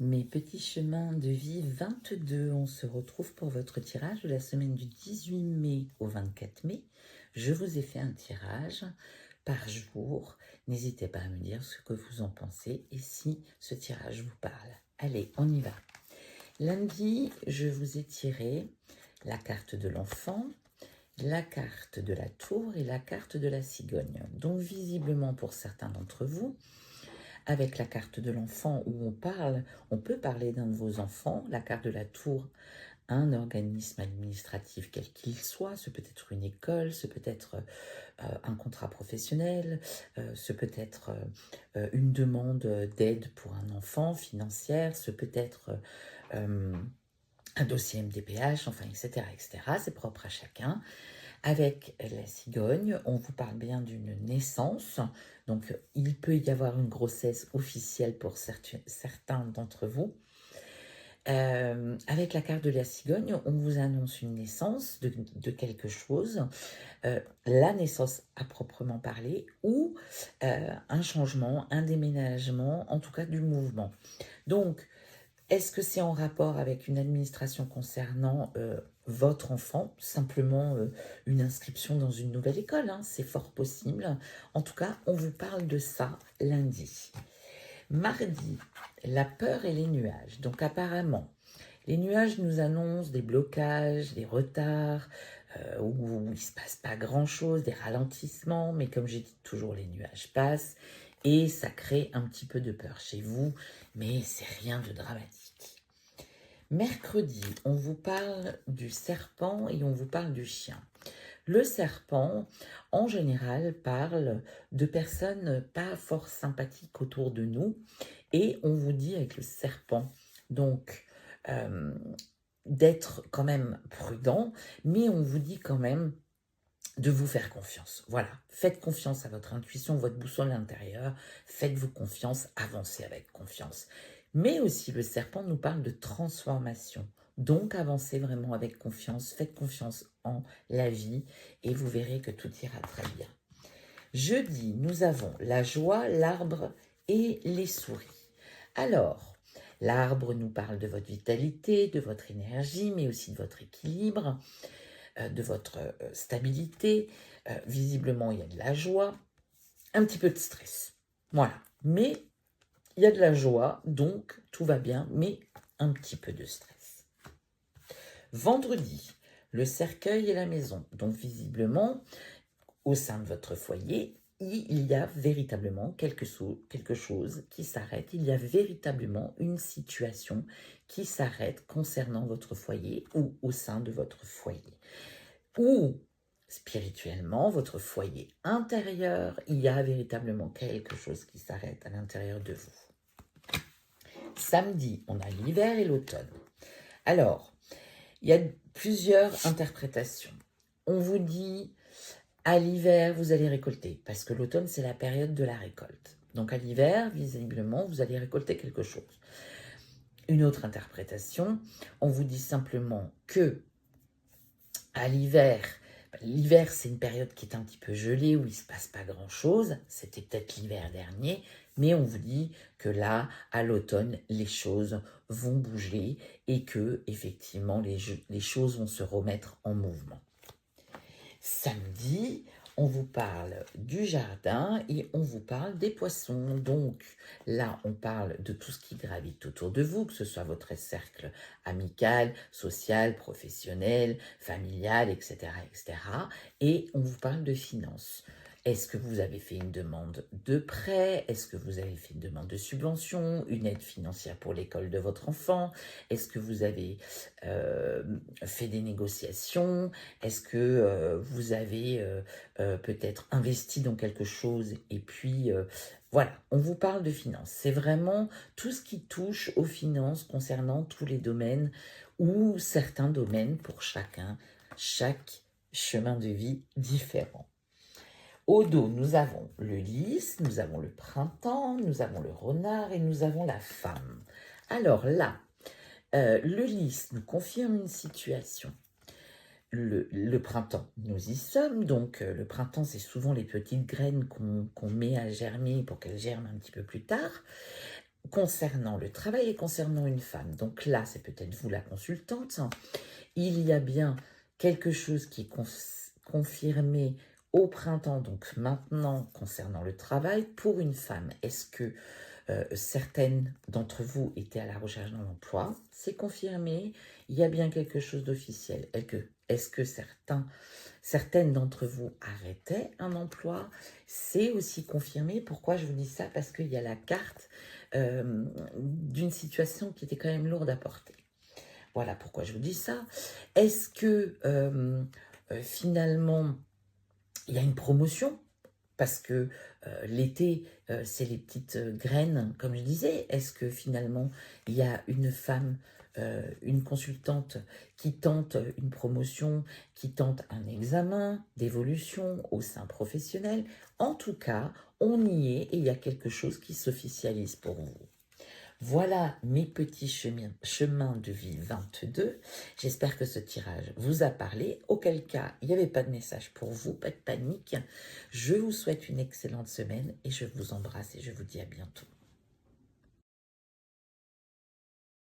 Mes petits chemins de vie 22, on se retrouve pour votre tirage de la semaine du 18 mai au 24 mai. Je vous ai fait un tirage par jour. N'hésitez pas à me dire ce que vous en pensez et si ce tirage vous parle. Allez, on y va. Lundi, je vous ai tiré la carte de l'enfant, la carte de la tour et la carte de la cigogne. Donc visiblement pour certains d'entre vous, avec la carte de l'enfant où on peut parler d'un de vos enfants, la carte de la tour, un organisme administratif quel qu'il soit, ce peut être une école, ce peut être un contrat professionnel, ce peut être une demande d'aide pour un enfant financière, ce peut être un dossier MDPH, enfin, etc., etc. C'est propre à chacun. Avec la cigogne, on vous parle bien d'une naissance, donc il peut y avoir une grossesse officielle pour certains d'entre vous. Avec la carte de la cigogne, on vous annonce une naissance de quelque chose, la naissance à proprement parler, ou un changement, un déménagement, en tout cas du mouvement. Donc, est-ce que c'est en rapport avec une administration concernant votre enfant? Simplement une inscription dans une nouvelle école, hein, c'est fort possible. En tout cas, on vous parle de ça lundi. Mardi, la peur et les nuages. Donc apparemment, les nuages nous annoncent des blocages, des retards, où il ne se passe pas grand-chose, des ralentissements, mais comme j'ai dit toujours, les nuages passent et ça crée un petit peu de peur chez vous, mais c'est rien de dramatique. Mercredi, on vous parle du serpent et on vous parle du chien. Le serpent, en général, parle de personnes pas fort sympathiques autour de nous et on vous dit avec le serpent, donc d'être quand même prudent, mais on vous dit quand même de vous faire confiance. Voilà, faites confiance à votre intuition, votre boussole intérieure, faites-vous confiance, avancez avec confiance. Mais aussi, le serpent nous parle de transformation. Donc, avancez vraiment avec confiance, faites confiance en la vie et vous verrez que tout ira très bien. Jeudi, nous avons la joie, l'arbre et les souris. Alors, l'arbre nous parle de votre vitalité, de votre énergie, mais aussi de votre équilibre, de votre stabilité. Visiblement, il y a de la joie, un petit peu de stress. Voilà. Mais il y a de la joie, donc tout va bien, mais un petit peu de stress. Vendredi, le cercueil et la maison. Donc visiblement, au sein de votre foyer, il y a véritablement quelque chose qui s'arrête. Il y a véritablement une situation qui s'arrête concernant votre foyer ou au sein de votre foyer. Ou spirituellement, votre foyer intérieur, il y a véritablement quelque chose qui s'arrête à l'intérieur de vous. Samedi, on a l'hiver et l'automne. Alors, il y a plusieurs interprétations. On vous dit, à l'hiver, vous allez récolter, parce que l'automne, c'est la période de la récolte. Donc à l'hiver, visiblement, vous allez récolter quelque chose. Une autre interprétation, on vous dit simplement que à l'hiver, l'hiver, c'est une période qui est un petit peu gelée, où il ne se passe pas grand-chose. C'était peut-être l'hiver dernier, mais on vous dit que là, à l'automne, les choses vont bouger et que, effectivement, les choses vont se remettre en mouvement. Samedi, on vous parle du jardin et on vous parle des poissons. Donc là, on parle de tout ce qui gravite autour de vous, que ce soit votre cercle amical, social, professionnel, familial, etc., etc. Et on vous parle de finances. Est-ce que vous avez fait une demande de prêt? Est-ce que vous avez fait une demande de subvention, une aide financière pour l'école de votre enfant? Est-ce que vous avez fait des négociations? Est-ce que vous avez peut-être investi dans quelque chose? Et puis, voilà, on vous parle de finances. C'est vraiment tout ce qui touche aux finances concernant tous les domaines ou certains domaines pour chacun, chaque chemin de vie différent. Au dos, nous avons le lys, nous avons le printemps, nous avons le renard et nous avons la femme. Alors là, le lys nous confirme une situation. Le printemps, nous y sommes. Donc, le printemps, c'est souvent les petites graines qu'on met à germer pour qu'elles germent un petit peu plus tard. concernant le travail et concernant une femme, donc là, c'est peut-être vous la consultante, il y a bien quelque chose qui est confirmé au printemps, donc maintenant, concernant le travail, pour une femme. Est-ce que certaines d'entre vous étaient à la recherche d'un emploi? C'est confirmé, il y a bien quelque chose d'officiel. Est-ce que certaines d'entre vous arrêtaient un emploi? C'est aussi confirmé. Pourquoi je vous dis ça? Parce qu'il y a la carte d'une situation qui était quand même lourde à porter. Voilà pourquoi je vous dis ça. Est-ce que finalement, il y a une promotion? Parce que l'été, c'est les petites graines, comme je disais. Est-ce que finalement, il y a une femme, une consultante qui tente une promotion, qui tente un examen d'évolution au sein professionnel? En tout cas, on y est et il y a quelque chose qui s'officialise pour vous. Voilà mes petits chemins de vie 22. J'espère que ce tirage vous a parlé. Auquel cas, il n'y avait pas de message pour vous, pas de panique. Je vous souhaite une excellente semaine et je vous embrasse et je vous dis à bientôt.